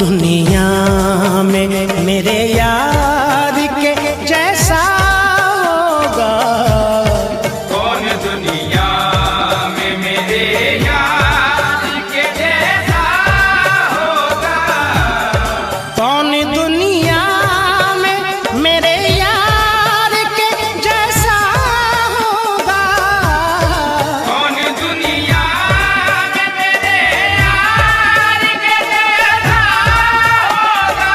दुनिया में मेरे यार के जैसा होगा? कौन दुनिया में मेरे यार के जैसा होगा? कौन दुनिया में मेरे यार के जैसा होगा? कौन दुनिया में मेरे यार के जैसा होगा?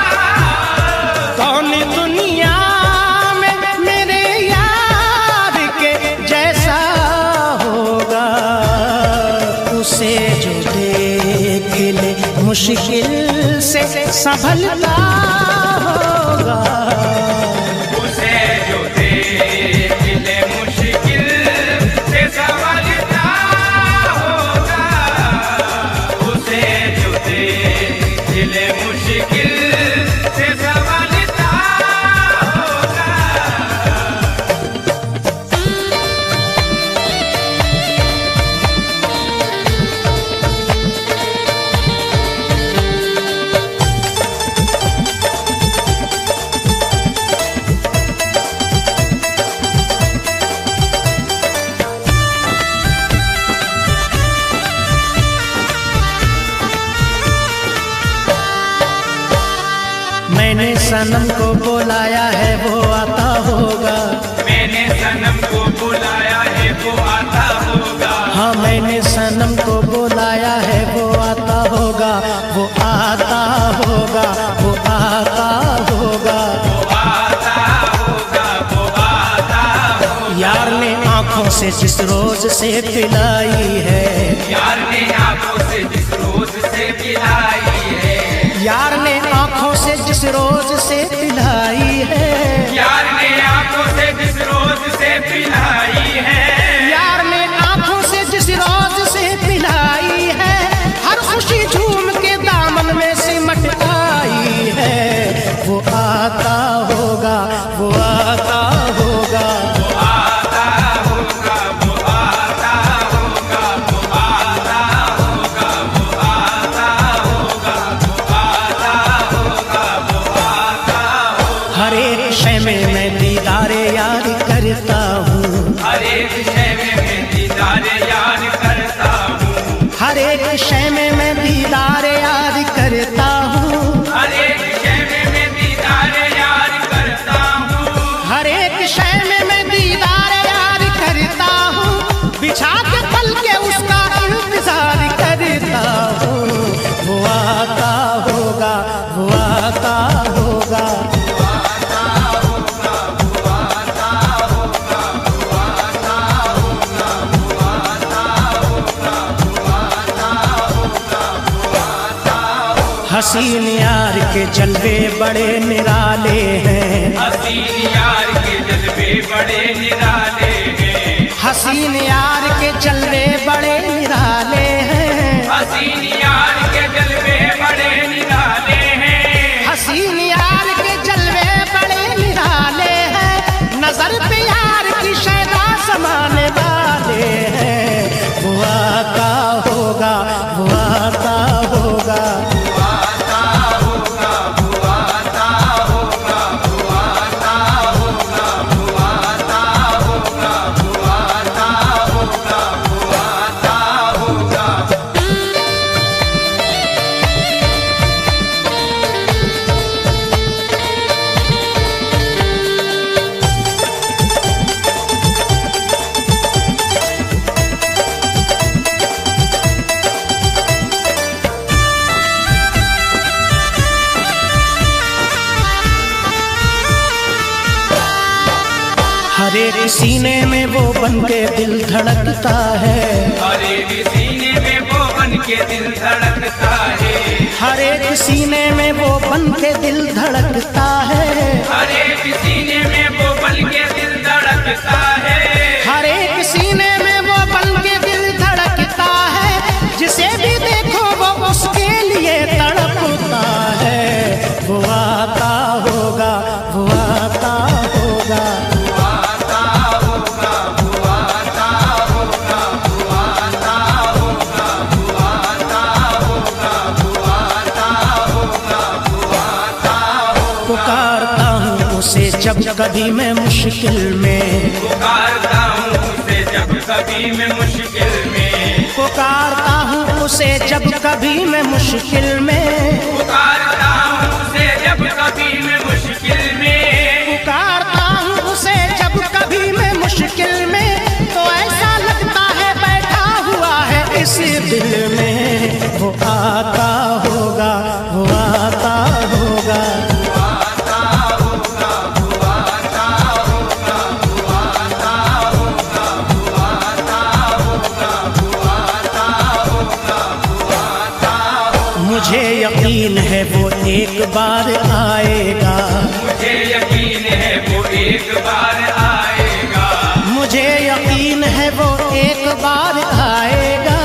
कौन दुनिया में मेरे यार के जैसा होगा? उसे जो देख ले मुश्किल से संभलता होगा। उसे जो देख ले मुश्किल से संभलता होगा। उसे जो देख ले मुश्किल से संभलता होगा। मैंने सनम को बुलाया है वो आता होगा। मैंने सनम को बुलाया है वो आता होगा। हाँ मैंने सनम को बुलाया है वो आता होगा। वो आता होगा, वो आता होगा। वो आता होगा, वो आता होगा। यार ने आंखों से जिस रोज से पिलाई है, यार ने आंखों से जिस रोज से पिलाई है। यार ने आंखों से जिस रोज से पिलाई है, यार ने आंखों से जिस रोज से पिलाई है। यार ने आंखों से जिस रोज से पिलाई है, हर खुशी झूम के दामन में सिमट आई है। वो आता होगा, वो आता होगा। वो आता होगा, वो आता होगा। वो आता होगा, वो आता होगा। वो आता होगा, वो आता होगा। हर एक शय में मैं दीदारे यार करता हूँ। हर एक शय में मैं दीदार याद करता हूँ। हर एक शय में मैं दीदारे यार करता हूँ। हर एक शय में मैं दीदार याद करता हूँ। हर एक शय में मैं दीदार यार करता हूँ। बिछा के पल के उसका इंतजार करता हूँ। वो आता होगा, वो आता होगा। हसीन यार के जलवे बड़े निराले हैं। हसीन यार के जलवे बड़े निराले हैं। हसीन यार के जलवे बड़े निराले हैं। हसीन यार के जलवे बड़े निराले हैं। हसीन यार के जलवे बड़े निराले हैं। नजर पे यार की शैदा समाने वाले हैं। वो आता होगा, वो आता होगा। हर एक सीने में वो बन के दिल धड़कता है। हर एक सीने में वो बन के दिल धड़कता है। हर एक सीने में वो बन के दिल धड़कता है। हर एक सीने में वो बन के दिल धड़कता है। हर एक सीने में वो बन के दिल धड़कता है। जिसे भी देखो वो उसके लिए तड़पता है। वो आता होगा, वो आता होगा। होगा। जब कभी मैं मुश्किल में, पुकारता हूँ उसे जब कभी मैं मुश्किल में, पुकारता हूँ उसे जब कभी मैं मुश्किल में, पुकारता हूँ उसे जब कभी मैं मुश्किल में, पुकारता हूँ उसे जब कभी मैं मुश्किल में, तो ऐसा लगता है बैठा हुआ है इस दिल में। वो आता होगा, वो आता होगा, मुझे यकीन है वो एक बार आएगा, मुझे यकीन है वो एक बार आएगा, मुझे यकीन है वो एक बार आएगा,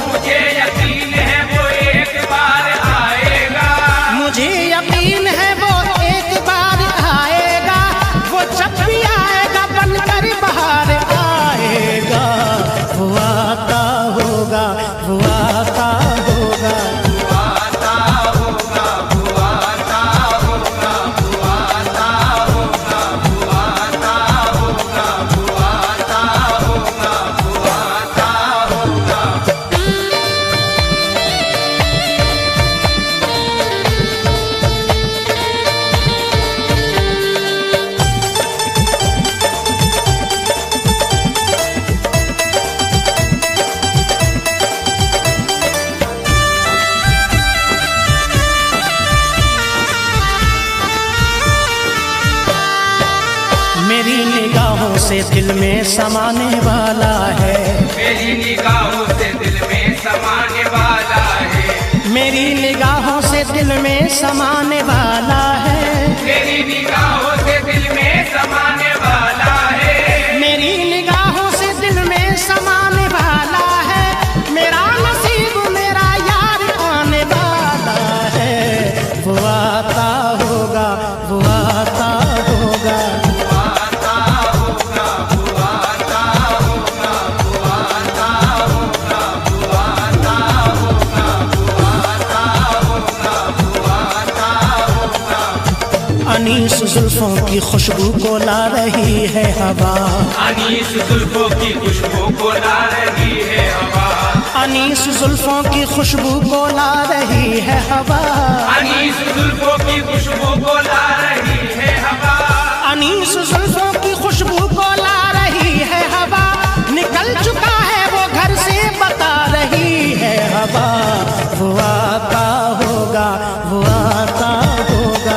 मुझे यकीन है वो एक बार आएगा, मुझे यकीन है वो एक बार आएगा। वो जब भी आएगा बनकर बाहर आएगा। वो आता होगा, वो आता होगा, मेरी निगाहों से दिल में समाने वाला है, मेरी निगाहों से दिल में समाने वाला है, मेरी निगाहों से दिल में समाने वाला है, मेरी निगाहों से दिल में समाने वाला है, मेरी निगाहों से दिल में समाने वाला है। मेरा नसीब मेरा यार आने वाला है। वो आता होगा, वो आता होगा, अनीस जुल्फों की खुशबू को ला रही है हवा, अनीस जुल्फों की खुशबू को ला रही है हवा, अनीस जुल्फों की खुशबू को ला रही है हवा, अनीस जुल्फों की खुशबू को ला रही है हवा, अनीस जुल्फों की खुशबू को ला रही है हवा। निकल चुका है वो घर से बता रही है हवा। वो आता होगा, वो आता होगा,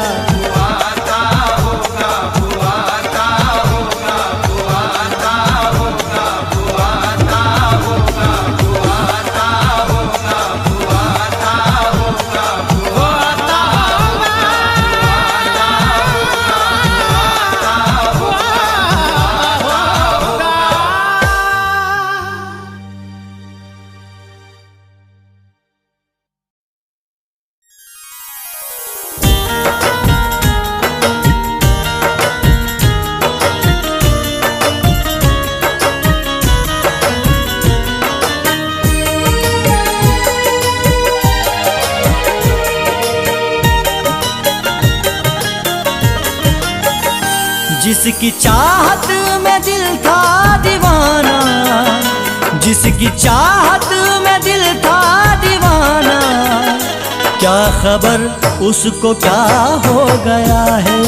जिसकी चाहत में दिल था दीवाना, जिसकी चाहत में दिल था दीवाना, क्या खबर उसको क्या हो गया है।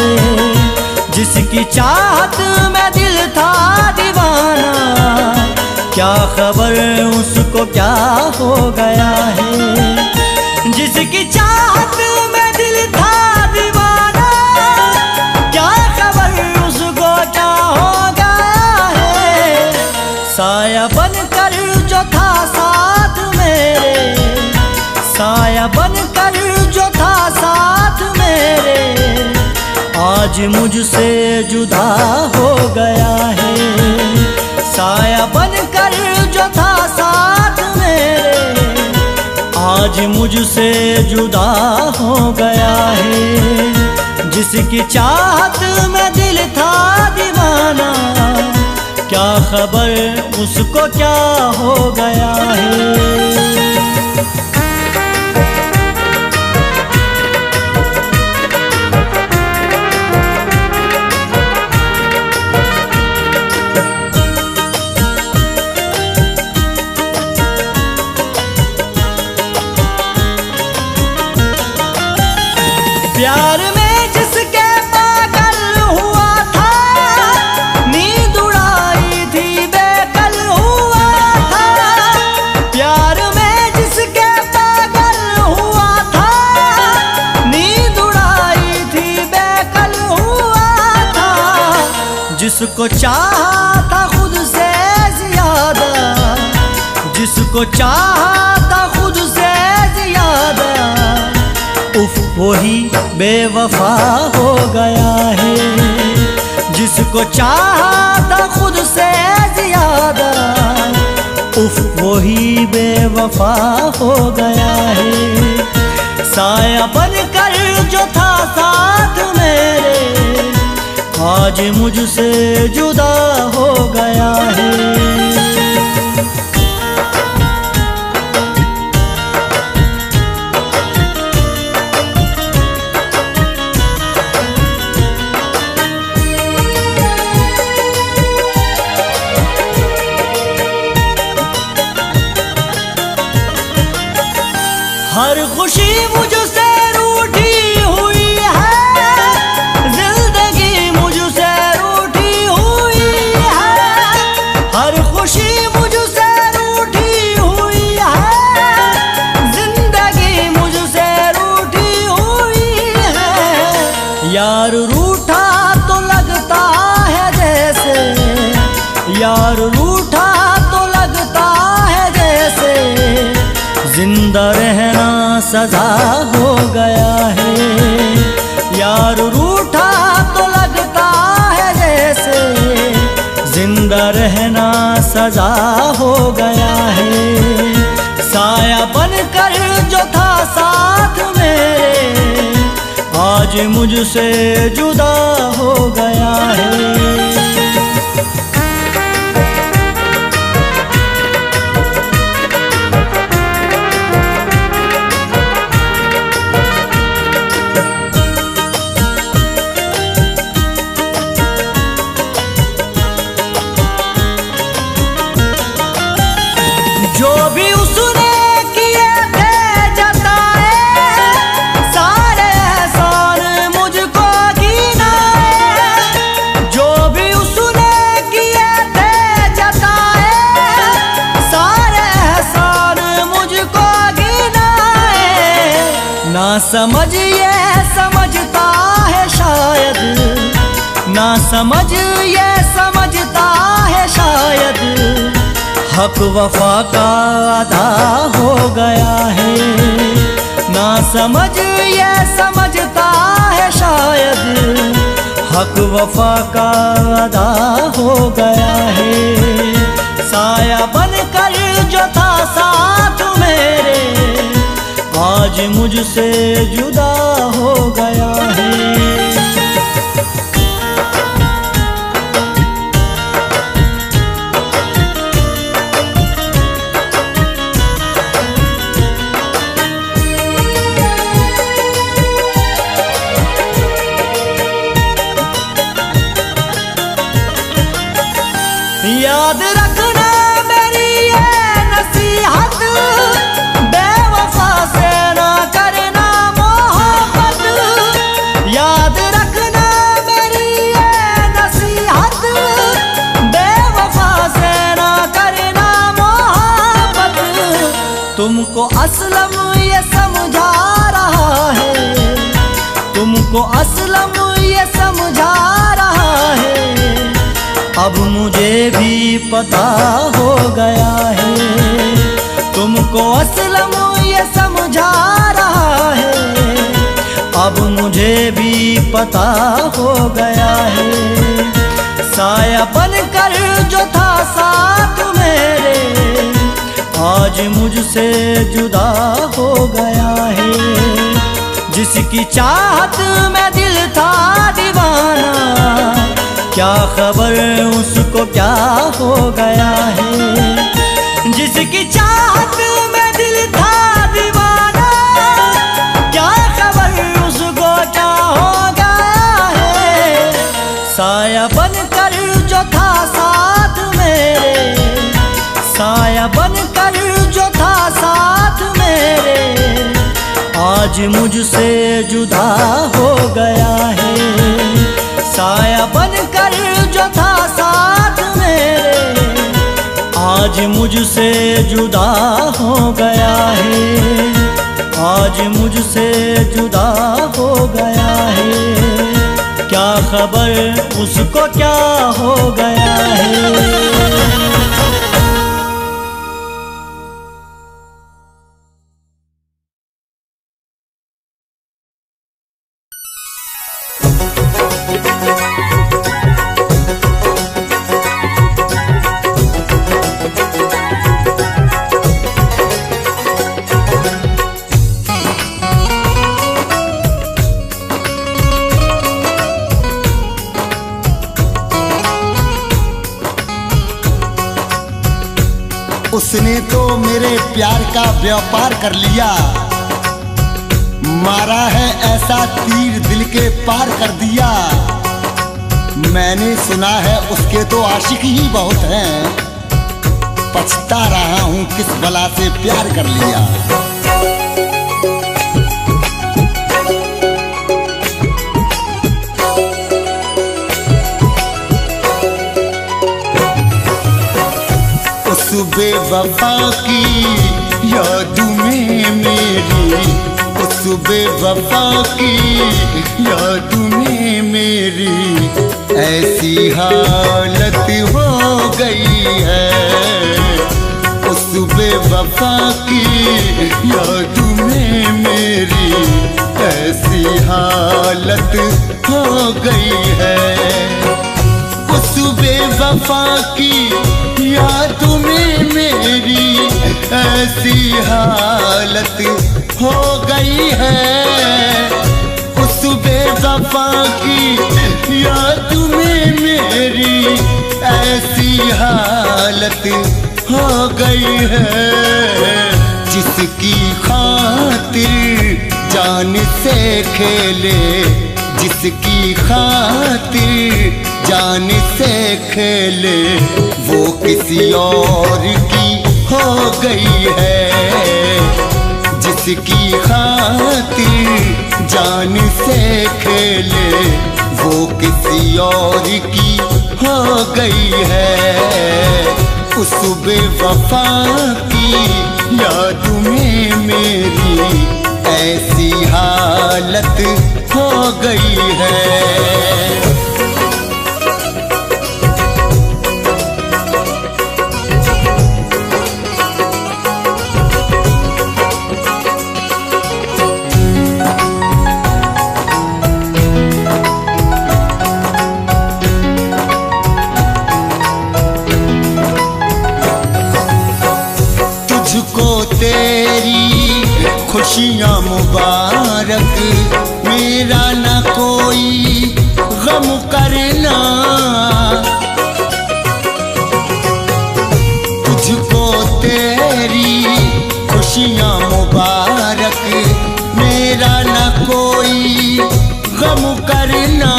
जिसकी चाहत में दिल था दीवाना, क्या खबर उसको क्या हो गया है। जिसकी चाहत में दिल था दीवाना, क्या खबर उसको क्या हो गया है। साया बनकर जो था साथ मेरे, साया बनकर जो था साथ मेरे, आज मुझसे जुदा हो गया है। साया बनकर जो था साथ मेरे, आज मुझसे जुदा हो गया है। जिसकी चाहत में दिल था दीवाना, क्या खबर उसको क्या हो गया है। जिसको चाहा था खुद से ज्यादा, जिसको चाहा था खुद से ज्यादा, उफ वही बेवफा हो गया है। जिसको चाहा था खुद से ज्यादा, उफ वही बेवफा हो गया है। साया बनकर जो था साथ मेरे, आज मुझसे जुदा हो गया है। हर खुशी मुझसे रूठी हुई है, जिंदगी मुझसे रूठी हुई है। हर खुशी मुझसे रूठी हुई है, जिंदगी मुझसे रूठी हुई है। यार रूठा तो लगता है जैसे, यार रूठा तो लगता है जैसे, जिंदा रहना सजा हो गया है। यार रूठा तो लगता है जैसे, जिंदा रहना सजा हो गया है। साया बनकर जो था साथ मेरे, आज मुझसे जुदा हो गया है। जो भी उसने किए थे जताए, सारे एहसान मुझको गिनाए। जो भी उसने किए थे जताए, सारे एहसान मुझको गिनाए। ना समझ ये समझता है शायद, ना समझ ये समझता है शायद, हक वफा का अदा हो गया है। ना समझ ये समझता है शायद, हक वफा का अदा हो गया है। साया बनकर जो था साथ मेरे, आज मुझसे जुदा हो गया है। याद रखना मेरी ये नसीहत, बेवफा से ना करना मोहब्बत। याद रखना मेरी ये नसीहत, बेवफा से ना करना मोहब्बत। तुमको असलम ये समझा रहा है, तुमको असलम ये समझा रहा है। अब मुझे भी पता हो गया है, तुमको असलम ये समझा रहा है। अब मुझे भी पता हो गया है। साया बनकर जो था साथ मेरे, आज मुझसे जुदा हो गया है। जिसकी चाहत में दिल था दीवाना, क्या खबर उसको क्या हो गया है। जिसकी चाहत में दिल था दीवाना, क्या खबर उसको क्या हो गया है। साया बनकर जो था साथ मेरे, साया बनकर जो था साथ मेरे, आज मुझसे जुदा हो गया है। साया बनकर जो था साथ मेरे, आज मुझसे जुदा हो गया है। आज मुझसे जुदा हो गया है। क्या खबर उसको क्या हो गया है। उसने तो मेरे प्यार का व्यापार कर लिया, मारा है ऐसा तीर दिल के पार कर दिया। मैंने सुना है उसके तो आशिक ही बहुत हैं, पछता रहा हूँ किस बला से प्यार कर लिया। उस बेवफा की याद में मेरी, उस बेवफा की याद में मेरी ऐसी हालत हो गई है। उस बेवफा की याद में मेरी ऐसी हालत हो गई है। उस बेवफा की याद में मेरी ऐसी हालत हो गई है। उस बेवफा की याद में मेरी ऐसी हालत हो गई है। जिसकी खातिर जान से खेले, जिसकी खातिर जान से खेले, वो किसी और की हो गई है। जिसकी खातिर जान से खेले, वो किसी और की हो गई है। उस बेवफा की याद में मेरी ऐसी हालत हो गई है। खुशियाँ मुबारक, मेरा न कोई गम करना। तुझको तेरी खुशियाँ मुबारक, मेरा न कोई गम करना।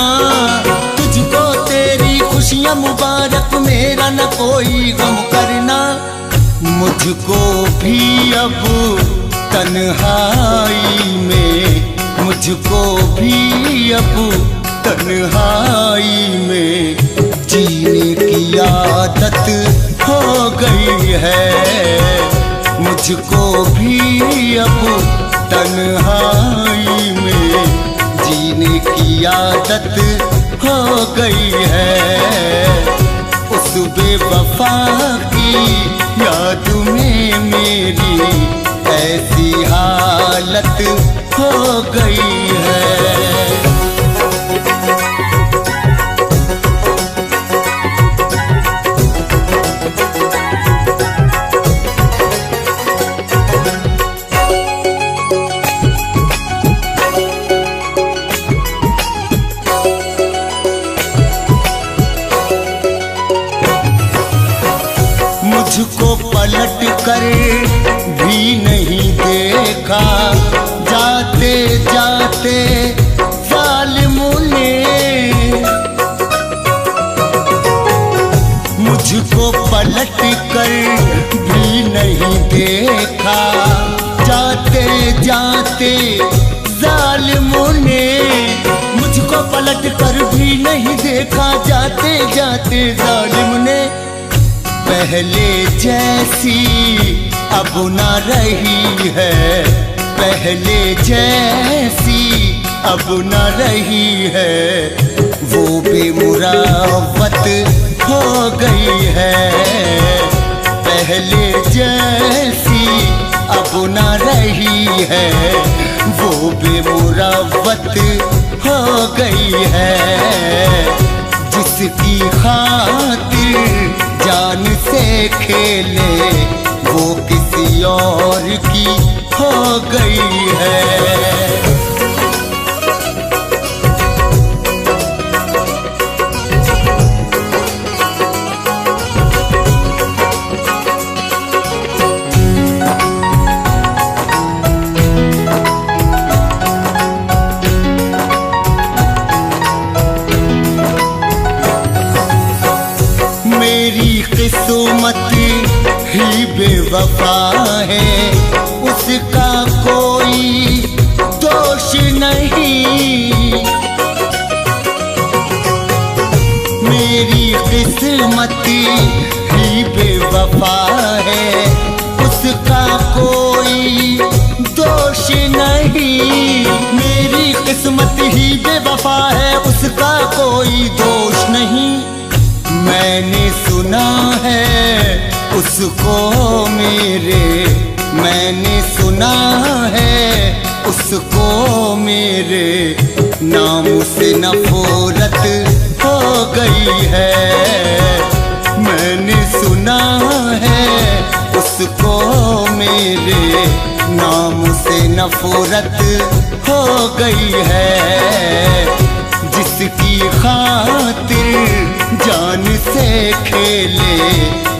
तुझको तेरी खुशियाँ मुबारक, मेरा न कोई गम करना। मुझको भी अब तन्हाई में, मुझको भी अब तन्हाई में जीने की आदत हो गई है। मुझको भी अब तन्हाई में जीने की आदत हो गई है। उस बेवफा की याद में मेरी ऐसी हालत हो गई है। मुझको पलट कर भी नहीं देखा, जाते जाते जालिमों ने। मुझको पलट कर भी नहीं देखा, जाते जाते जालिमों ने। मुझको पलट कर भी नहीं देखा, जाते जाते जालिम ने। पहले जैसी अब न रही है, पहले जैसी अब न रही है वो बेमुरावत हो गई है। पहले जैसी अब न रही है, वो बेमुरावत हो गई है। जिसकी खातिर जान से खेले, वो किसी और की हो गई है। मेरी किस्मत ही बेवफा है, उसका कोई दोष नहीं। मेरी किस्मत ही बेवफा है, उसका कोई दोष नहीं। मेरी किस्मत ही बेवफा है, उसका कोई दोष नहीं। मैंने सुना है उसको मेरे, मैंने सुना है उसको मेरे नाम से नफरत हो गई है। मैंने सुना है उसको मेरे नाम से नफरत हो गई है। जिसकी खातिर जान से खेले,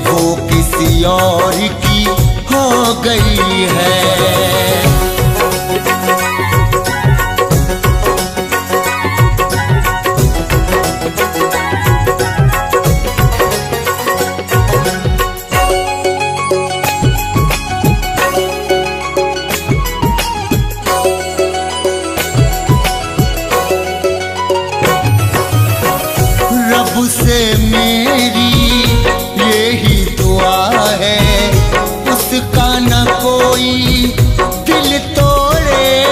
वो किसी और की हो गई है। रब से मेरी यही दुआ है, उसका न कोई दिल तोड़े।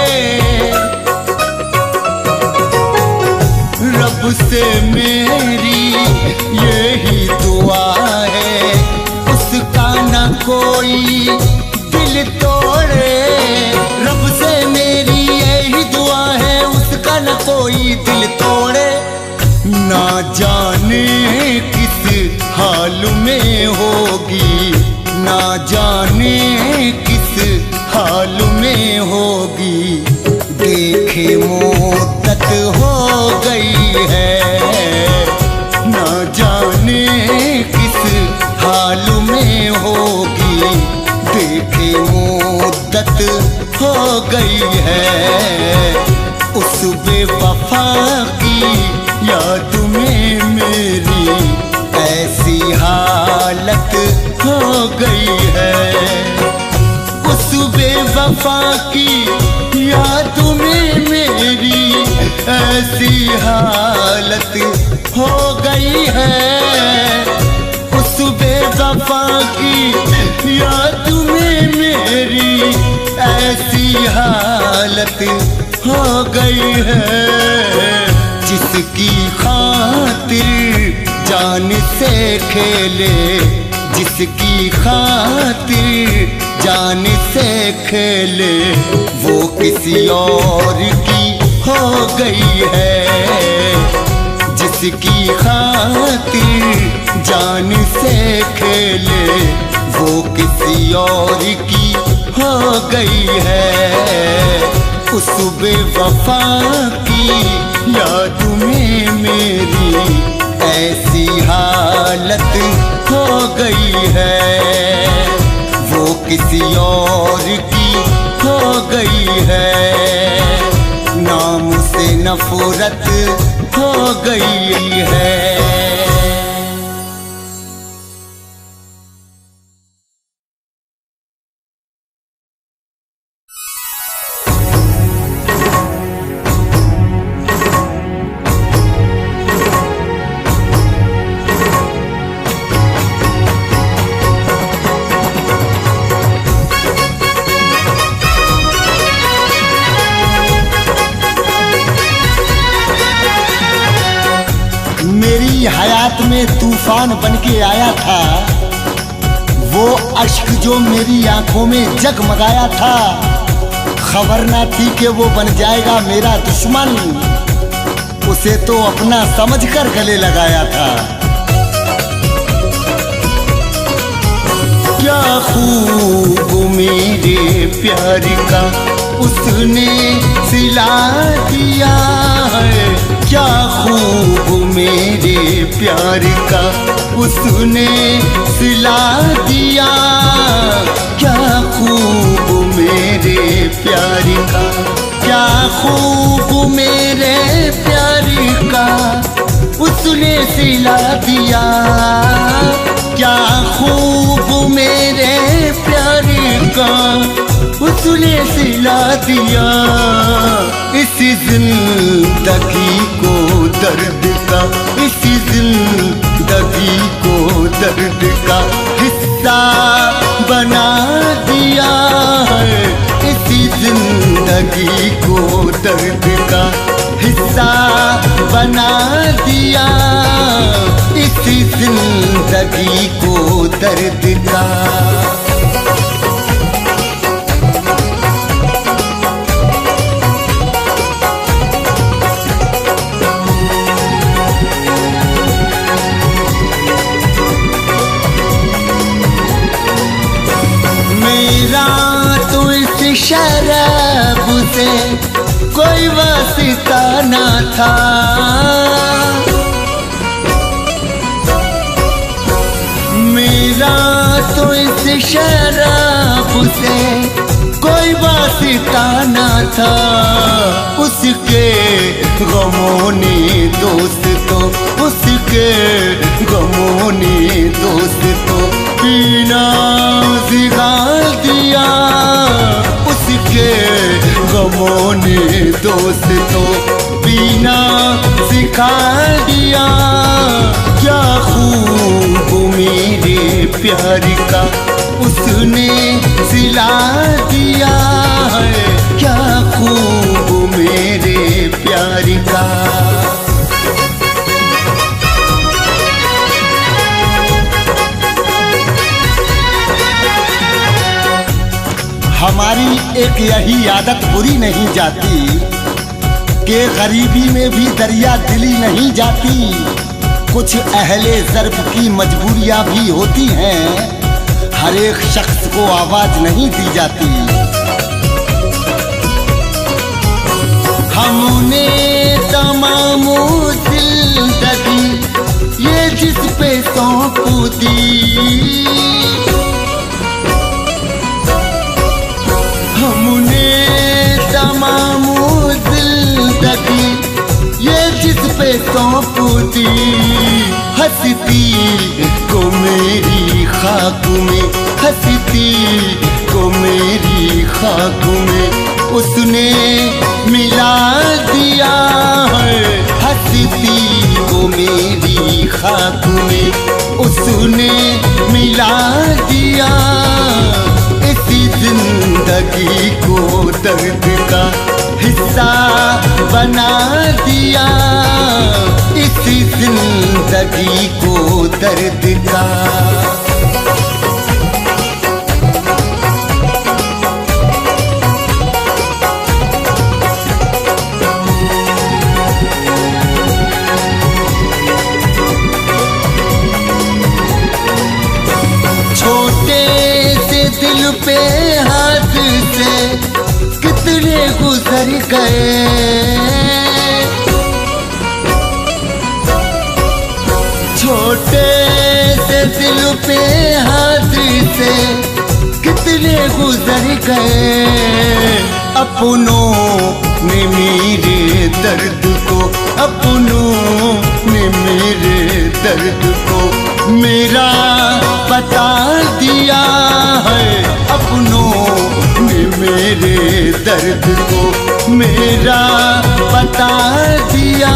रब से मेरी यही दुआ है, उसका न कोई दिल तोड़े। रब से मेरी यही दुआ है, उसका न कोई दिल तोड़े। ना जाने किस हाल में होगी, ना जाने किस हाल में होगी। देखे मुद्दत हो गई है, ना जाने किस हाल में होगी। देखे मुद्दत हो गई है। उस बेवफा की याद में मेरी ऐसी हालत हो गई है। उस बेवफा की याद में मेरी ऐसी हालत हो गई है। उस बेवफा की याद में मेरी ऐसी हालत हो गई है। जिसकी खातिर जान से खेले, जिसकी खातिर जान से खेले, वो किसी और की हो गई है। जिसकी खातिर जान से खेले, वो किसी और की हो गई है। उस बेवफा की याद में मेरी ऐसी हालत हो गई है। वो किसी और की हो गई है। नाम से नफरत हो गई है। रात में तूफान बन के आया था, वो अश्क जो मेरी आंखों में जगमगाया था, खबर ना थी कि वो बन जाएगा मेरा दुश्मन, उसे तो अपना समझकर गले लगाया था। क्या खूब मेरे प्यार का उसने सिला दिया है, क्या खूब मेरे प्यार का उसने सिला दिया, क्या खूब मेरे प्यार का, क्या खूब मेरे प्यार का उसने सिला दिया, क्या खूब मेरे प्यार का उसने सिला दिया। इसी जिंदगी को दर्द का, इसी जिंदगी को दर्द का हिस्सा बना दिया है, इसी जिंदगी को दर्द का हिस्सा बना दिया, इसी जिंदगी को दर्द का। मेरा तो इस शराब से कोई वास्ता ना था, मेरा तो इस शराब से कोई वास्ता ना था, उसके गमों ने दोस्त तो, उसके गमों ने दोस्त तो पीना सिखा दिया, उसके गमों ने दोस्त तो पीना सिखा दिया। क्या खूब मेरे प्यार का उसने सिला दिया है, क्या खूब मेरे प्यार का। हमारी एक यही आदत बुरी नहीं जाती कि गरीबी में भी दरिया दिली नहीं जाती, कुछ अहले ज़र्फ़ की मजबूरियां भी होती हैं, हर एक शख्स को आवाज नहीं दी जाती। हमने तमाम जिंदगी ये जिस पे सौंप दी, हमने तमाम जिंदगी ये जिस पे सौंप दी, हंसती को मेरी खाक में, हंसती को मेरी खाक में उसने मिला दिया है, हंसती को मेरी खाक में उसने मिला दिया। इसी जिंदगी को दर्द का हिस्सा बना दिया, इसी जिंदगी को दर्द का। छोटे से दिल पे हाथ से कितने गुजर गए, छोटे से दिल पे हाथ से कितने गुजर गए, अपनों ने मेरे दर्द को, अपनों ने मेरे दर्द को मेरा बता दिया है, अपनों ने मेरे दर्द को मेरा बता दिया।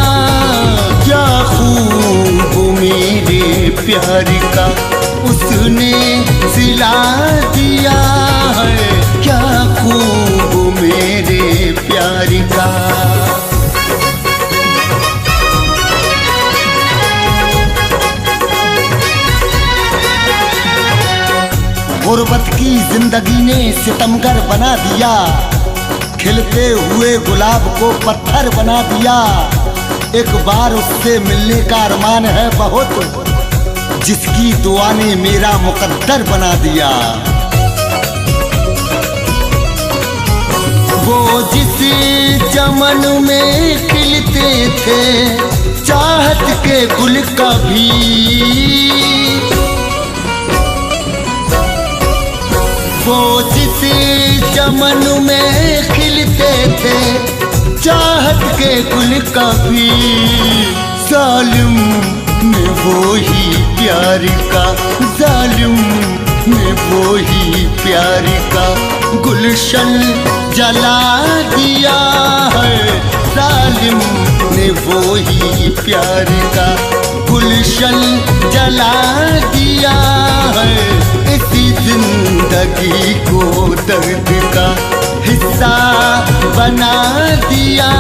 क्या खूब मेरे प्यार का उसने सिला दिया है, क्या खूब मेरे प्यार का। जिंदगी ने सितमगर बना दिया, खिलते हुए गुलाब को पत्थर बना दिया। एक बार उससे मिलने का अरमान है बहुत, जिसकी दुआ ने मेरा मुकद्दर बना दिया। वो जिस चमन में खिलते थे चाहत के गुल कभी, वो जिस चमन में खिलते थे चाहत के गुल कभी, जालिम ने वो ही प्यार का, जालिम ने वो ही प्यार का गुलशन जला दिया है। जालिम ने वो ही प्यार का गुलशन जला दिया है। इसी जिंदगी को दर्द का हिस्सा बना दिया,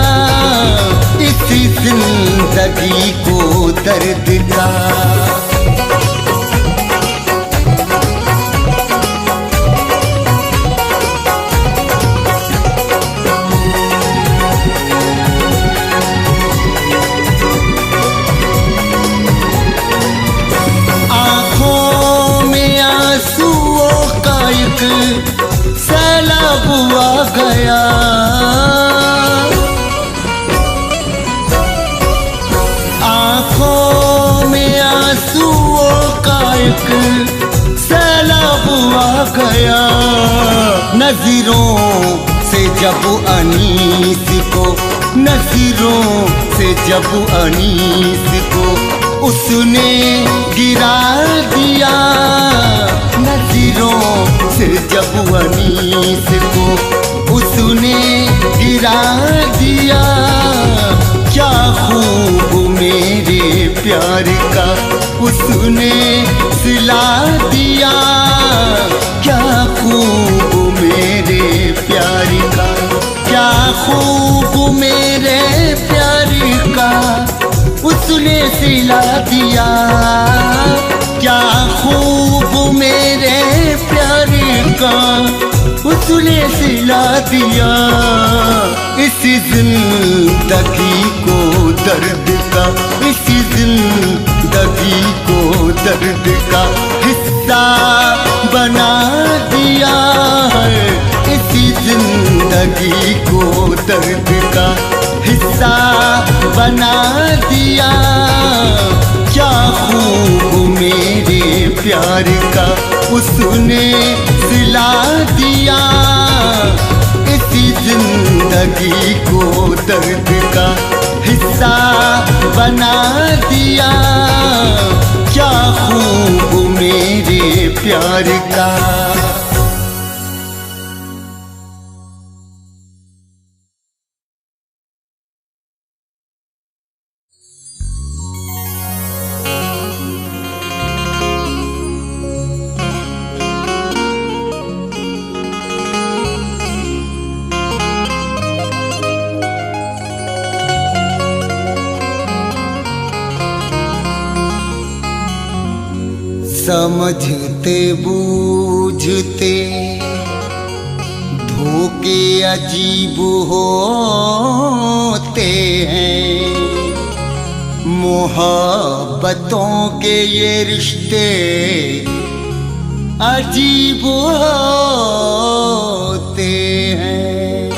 इसी जिंदगी को दर्द का। सैलाब आ गया, आँखों में आंसुओं का एक सैलाब आ गया। नज़रों से जब अनीस को, नज़रों से जब अनीस को उसने गिरा दिया, नज़रों से जब अनीस को उसने गिरा दिया। क्या खूब मेरे प्यार का उसने सिला दिया, क्या खूब मेरे प्यार का, क्या खूब मेरे प्यार का उसने सिला दिया। क्या खूब मेरे प्यार का उसने सिला दिया। इसी जिंदगी को दर्द का, इसी जिंदगी को दर्द का हिस्सा बना दिया है। इसी जिंदगी को दर्द का हिस्सा बना दिया। क्या खूब मेरे प्यार का उसने सिला दिया। इसी जिंदगी को दर्द का हिस्सा बना दिया। क्या खूब मेरे प्यार का। समझते बूझते धोखे अजीब होते हैं। मोहब्बतों के ये रिश्ते अजीब होते हैं।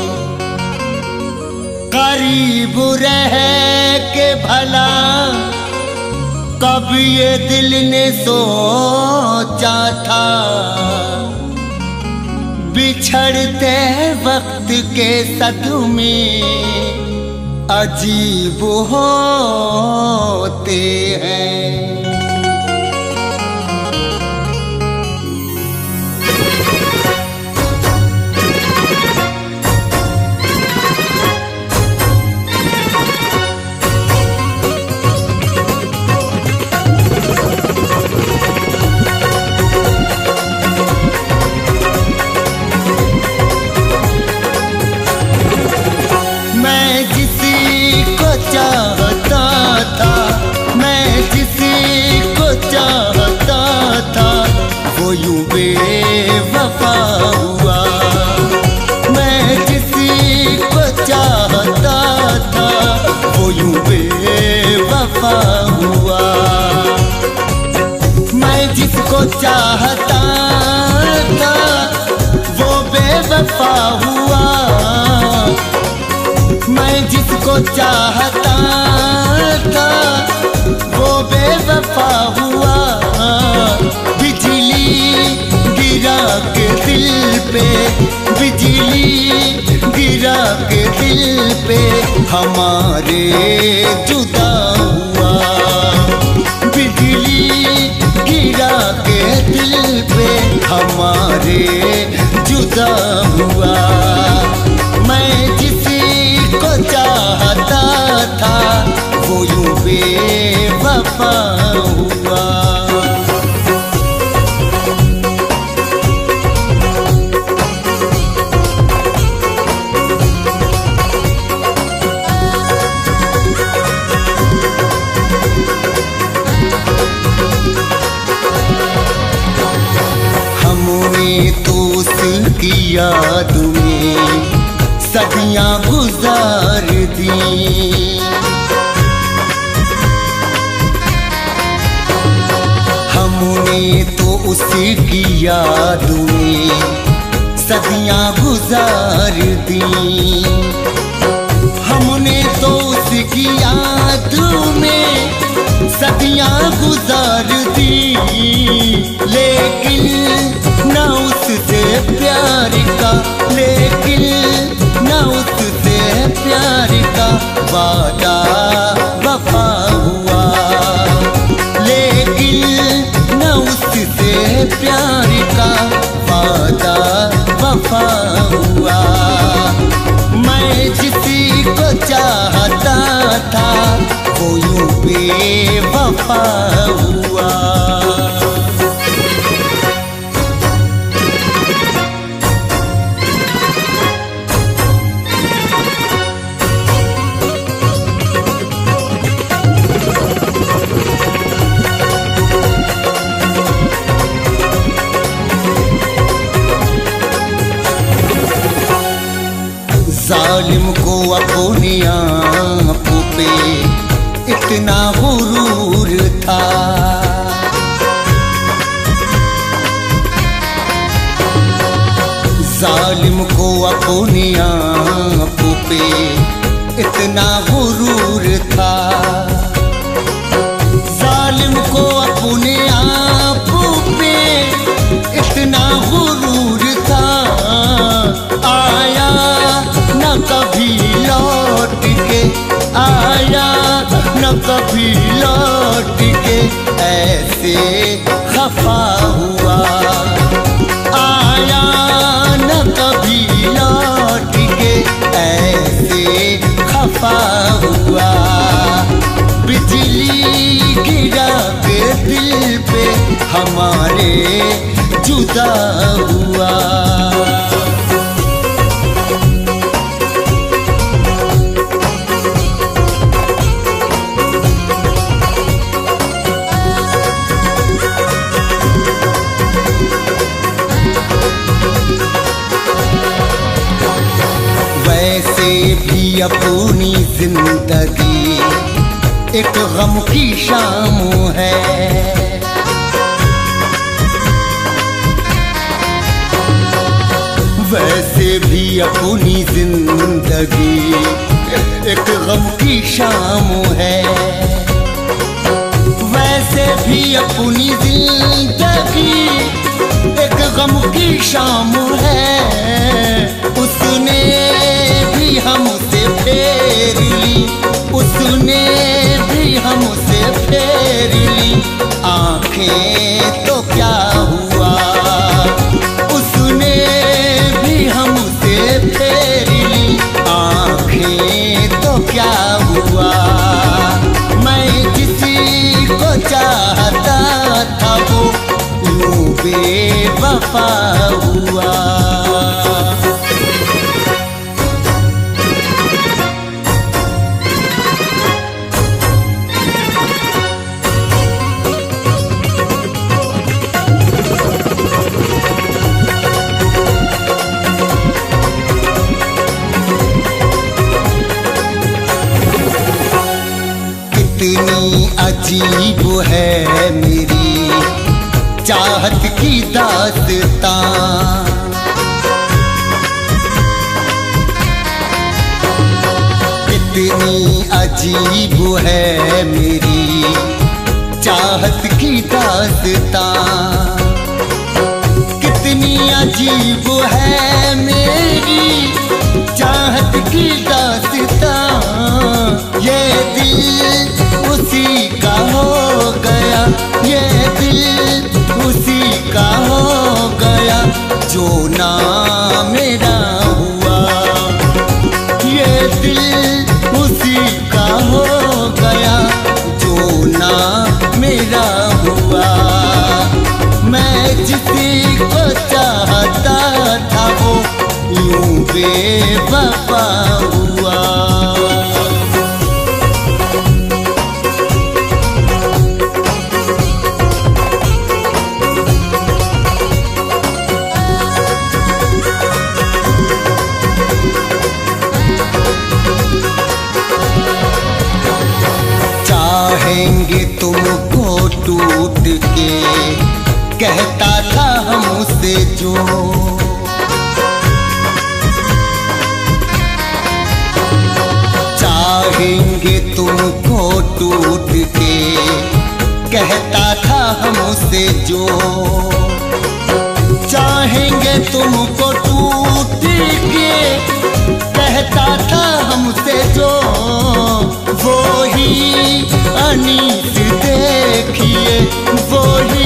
करीब रह के भला कब ये दिल ने सोचा था, बिछड़ते वक्त के सदमे अजीब होते हैं। चाहता था, मैं जिसे बेवफा हुआ। मैं जिसको चाहता था वो बेवफा हुआ। मैं जिसको चाहता था वो बेवफा हुआ। बिजली गिरा के दिल पे, बिजली गिरा के दिल पे हमारे जुदा हुआ। बिजली गिरा के दिल पे हमारे जुदा हुआ। मैं जिसको चाहता था वो यूं बेवफा हुआ। उसकी याद में सदियां गुजार दी। हमने तो उसकी याद में सदियां गुजार दी। हमने तो उसकी याद में सदियां गुजार दी। लेकिन न उससे प्यार का, लेकिन न उससे प्यार का वादा वफा हुआ। लेकिन न उससे प्यार का वादा वफा हुआ। मैं जिसको चाहता था वो यूं बेवफा हुआ। जालिम को अपने आप पे इतना गुरूर था। जालिम को अपने आप पे इतना गुरूर था। जालिम को अपने आप पे इतना गुरूर था। आया न कभी लौट के, आया न कभी लौट के ऐसे खफा हुआ। आया न कभी लौट के ऐसे खफा हुआ। बिजली गिरा के दिल पे हमारे जुदा हुआ। वैसे भी अपनी जिंदगी एक गम की शाम है। वैसे भी अपनी जिंदगी एक गम की शाम है। वैसे भी अपनी जिंदगी एक गम की शाम है। उसने भी हमसे फेर ली, उसने भी हमसे फेर ली। आंखें तो क्या हुआ, उसने भी हमसे फेर ली। आंखें तो क्या हुआ। मैं किसी को चाहता था वो यूं बेवफा हुआ। कितनी है मेरी चाहत की दास्तां। कितनी अजीब है मेरी चाहत की दास्तां। कितनी अजीब है मेरी चाहत की दास्तां। ये दिल उसी का हो गया, ये दिल उसी का हो गया जो ना मेरा हुआ। ये दिल उसी का हो गया जो ना मेरा हुआ। मैं जिसी को चाहता था वो यूं बेवफा हुआ। चाहेंगे तुमको टूट के कहता था हमसे जो। चाहेंगे तुमको टूट के कहता था हमसे जो। चाहेंगे तुमको टूट के कहता था हमसे जो। वो ही अनीस देखिए, वो ही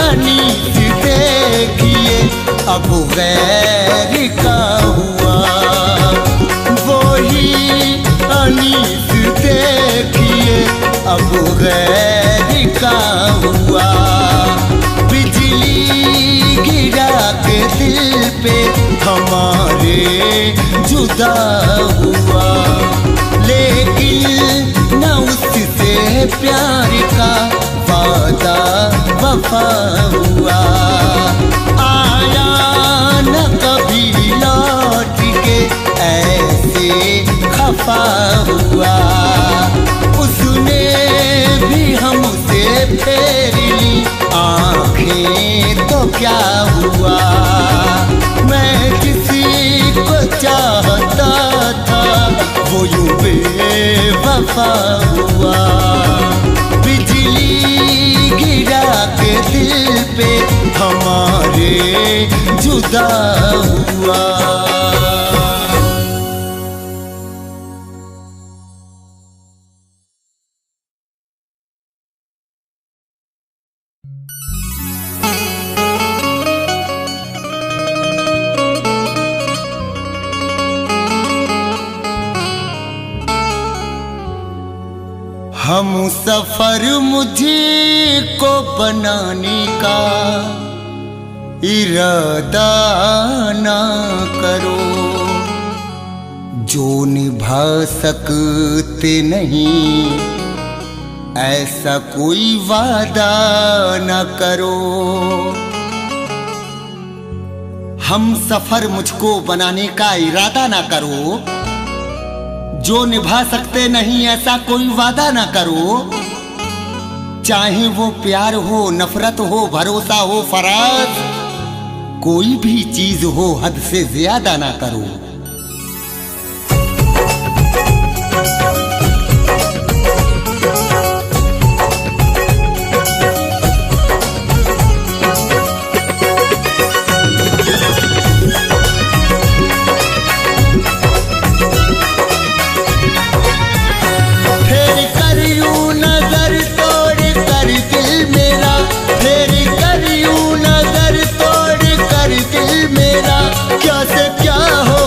अनीस देखिए अब गैर का हुआ। वो ही अनीस देखिए अब गैर का हुआ। बिजली गिरा के दिल पे हमारे जुदा हुआ। लेकिन न उससे प्यार का वादा वफा हुआ। आया न कभी लौट के ऐसे खफा हुआ। उसने भी हमसे फेर ली आँखें तो क्या हुआ। मैं किसी को चाहता था वो यूं बेवफा हुआ। बिजली गिरा के दिल पे हमारे जुदा हुआ। हम सफर मुझे को बनाने का इरादा ना करो। जो निभा सकते नहीं ऐसा कोई वादा ना करो। हम सफर मुझको बनाने का इरादा ना करो। जो निभा सकते नहीं ऐसा कोई वादा ना करो। चाहे वो प्यार हो, नफरत हो, भरोसा हो, फराज, कोई भी चीज हो हद से ज्यादा ना करो। क्या से क्या हो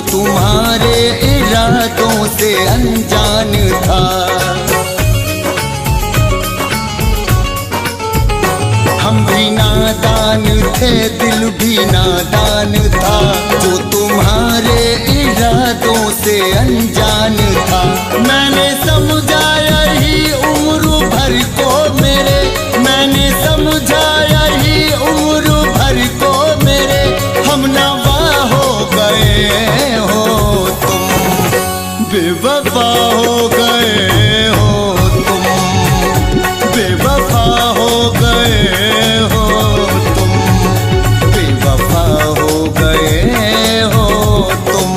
तुम्हारे इरादों से अनजान था। हम भी नादान थे, दिल भी नादान था, जो तुम्हारे इरादों से अनजान था। मैंने समझा यही उम्र भर को मेरे, मैंने समझा यही उम्र भर को मेरे, हम नवा हो गए हो तुम, बेवफा हो गए हो तुम, बेवफा हो गए हो तुम, बेवफा हो गए हो तुम।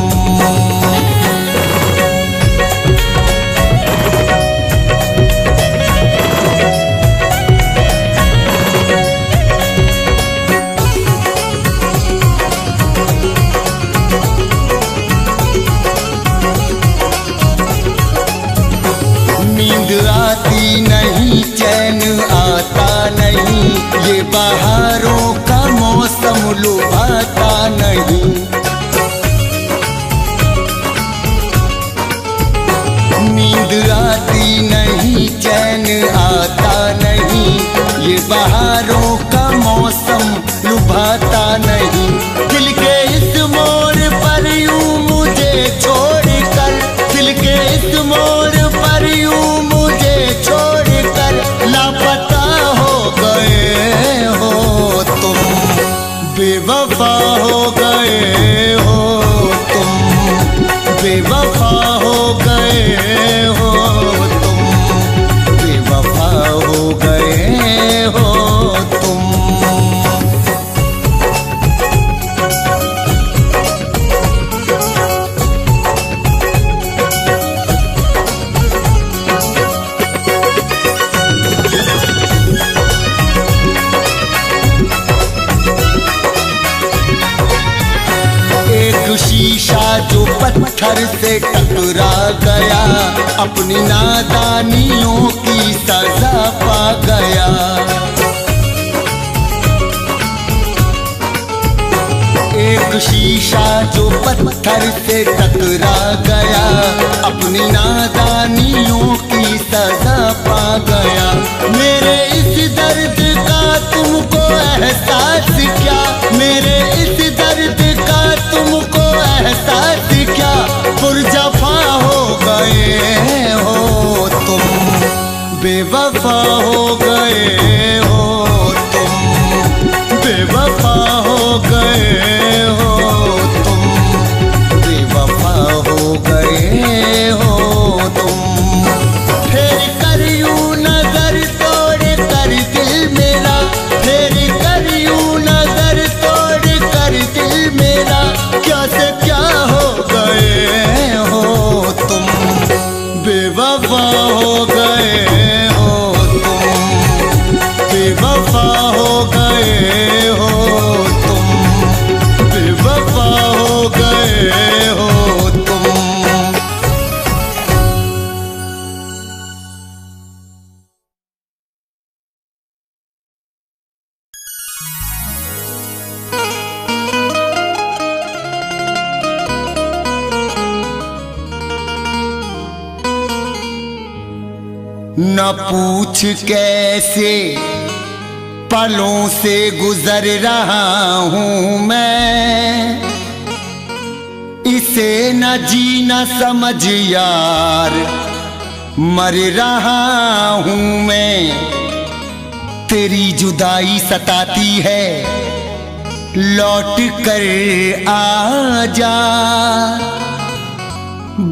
नींद आती नहीं, चैन आता नहीं, ये बहारों का मौसम लुभाता नहीं। नींद आती नहीं, चैन आता नहीं, ये बहारों का मौसम लुभाता नहीं। दिल के इस मोड़ पर यूं मुझे छोड़कर, दिल के इस मोड़ पर यूं मुझे छोड़कर लापता हो गए हो तुम, बेवफा हो गए हो तुम, बेवफा हो गए हो तुम, बेवफा हो गए हो तुम। एक शीशा जो पत्थर से टकरा गया, अपनी नादानियों की सजा पा गया। एक शीशा जो पत्थर से टकरा गया, अपनी नादानियों की सजा पा गया। मेरे इस दर्द का तुमको एहसास क्या, मेरे इस दर्द का तुमको एहसास क्या, पुरजफा हो गए हो तुम, बेवफा हो गए हो तुम, बेवफा हो गए हो तुम, बेवफा हो गए हो तुम। फेर कर यूं नजर तोड़ कर दिल मेरा, फेर कर यूं नजर तोड़ कर दिल मेरा, क्या से क्या हो गए हो तुम, बेवफा हो गए हो तुम, बेवफा हो गए हो तुम, बेवफा हो गए हो तुम। न पूछ कैसे पलों से गुजर रहा हूँ मैं, इसे न जी न समझ यार मर रहा हूँ मैं। तेरी जुदाई सताती है, लौट कर आ जा,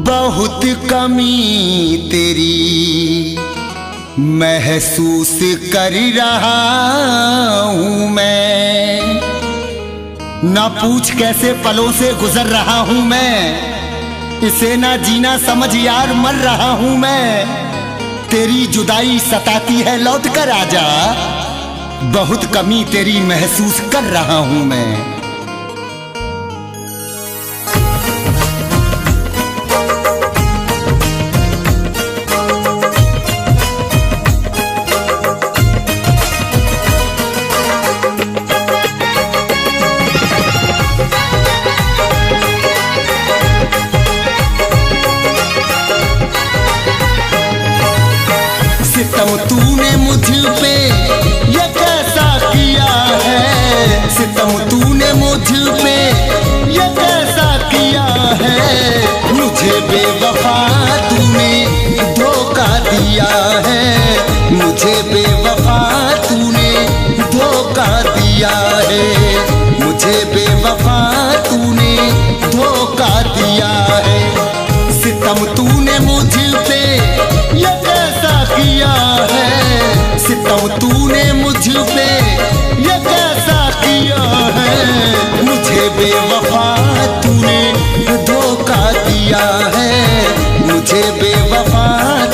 बहुत कमी तेरी महसूस कर रहा हूँ मैं। ना पूछ कैसे पलों से गुजर रहा हूँ मैं, इसे ना जीना समझ यार मर रहा हूँ मैं। तेरी जुदाई सताती है, लौट कर आजा, बहुत कमी तेरी महसूस कर रहा हूँ मैं। सितम तूने मुझ पे ये कैसा किया है, मुझे बेवफा तूने धोखा दिया है, मुझे बेवफा तूने धोखा दिया है, मुझे बेवफा तूने धोखा दिया है। सितम तूने मुझ पे ये कैसा किया है, सितम तूने मुझ पे ये कैसा किया है, मुझे बेवफा तूने धोखा दिया है, मुझे बेवफा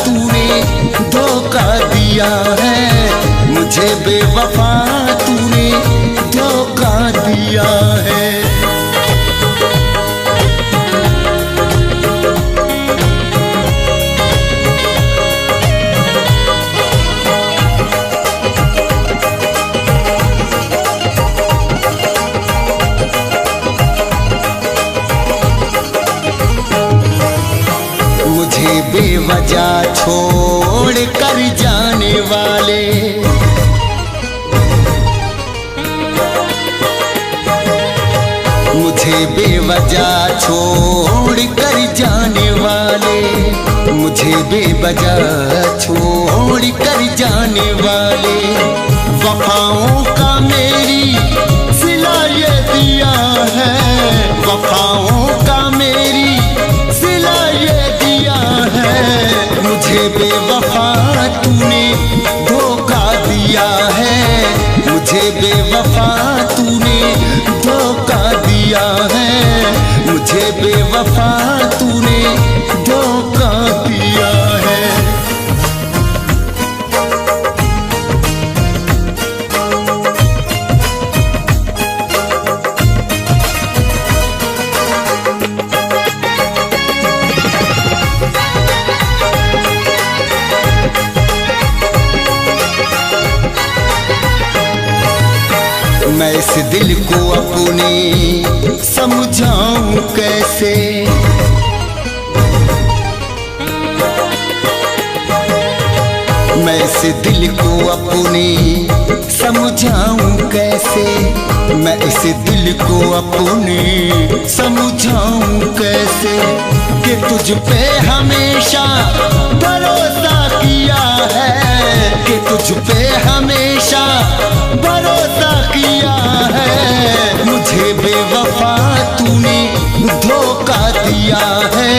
तूने धोखा दिया है, मुझे बेवफा तूने धोखा दिया है। मुझे बेवजह छोड़ कर जाने वाले, मुझे बेवजह छोड़ कर जाने वाले, मुझे बेवजह छोड़ कर जाने वाले, वफाओं का मेरी सिला ये दिया है, वफाओं का मेरी सिला ये दिया है, मुझे बेवफा तूने धोखा दिया है, मुझे बेवफा तूने धोखा दिया है, मुझे बेवफा तूने धोखा दिया है। मैं इस दिल को अपने समझाऊं कैसे, मैं इस दिल को अपने समझाऊं कैसे, मैं इस दिल को अपने समझाऊं कैसे, कि तुझ पे हमेशा भरोसा किया है, कि तुझ पे हमेशा भरोसा किया है, मुझे बेवफा तूने धोखा दिया है,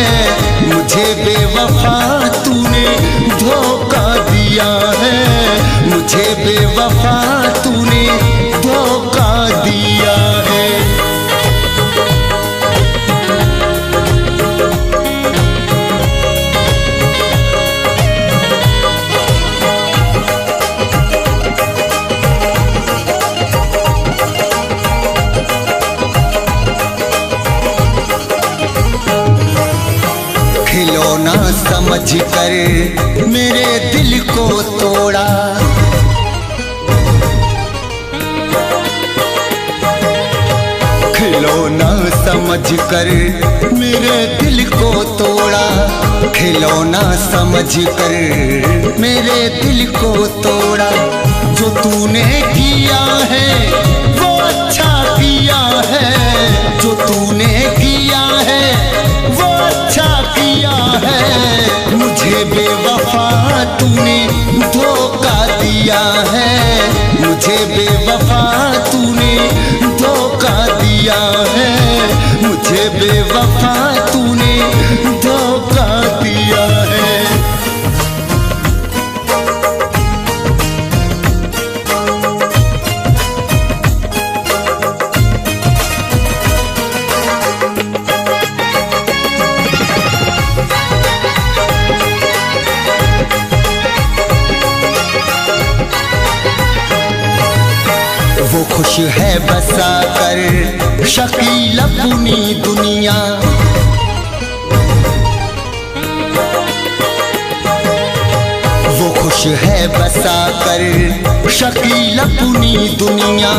मुझे बेवफा तूने धोखा दिया है, मुझे बेवफा तूने धोखा दिया है। खिलौना समझ कर मेरे दिल को तोड़ा, खिलौना समझ कर मेरे दिल को तोड़ा, खिलौना समझ कर मेरे दिल को तोड़ा, जो तूने किया है वो अच्छा किया है, जो तूने किया है वो अच्छा किया है, मुझे बेवफा तूने धोखा दिया है, मुझे बेवफा तूने धोखा दिया है, मुझे बेवफा तूने धोखा दिया है। वो खुश है बसा कर शकील अपनी दुनिया, वो खुश है बसा कर शकील अपनी दुनिया,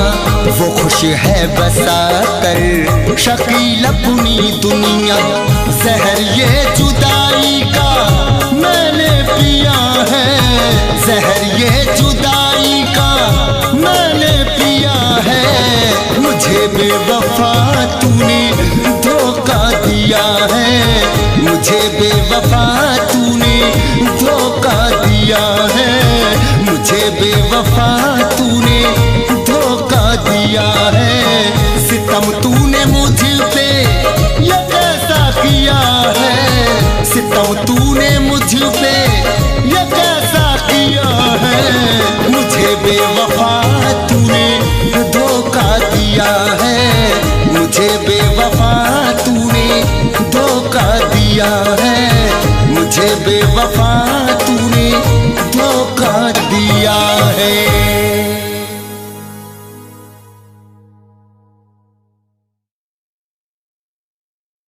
वो खुश है बसा कर शकील अपनी दुनिया, जहर ये जुदाई का मैंने पिया है, जहर ये जुदाई का मैंने पिया है, मुझे बेवफा तूने धोखा दिया है, मुझे बेवफा तूने धोखा दिया है, मुझे बेवफा तूने धोखा दिया है। सितम तूने मुझ पे ये कैसा किया है, सितम तूने मुझ पे ये कैसा किया है। मुझे बेवफा तूने धोखा दिया है, मुझे बेवफा तूने धोखा दिया है, मुझे बेवफा तूने धोखा दिया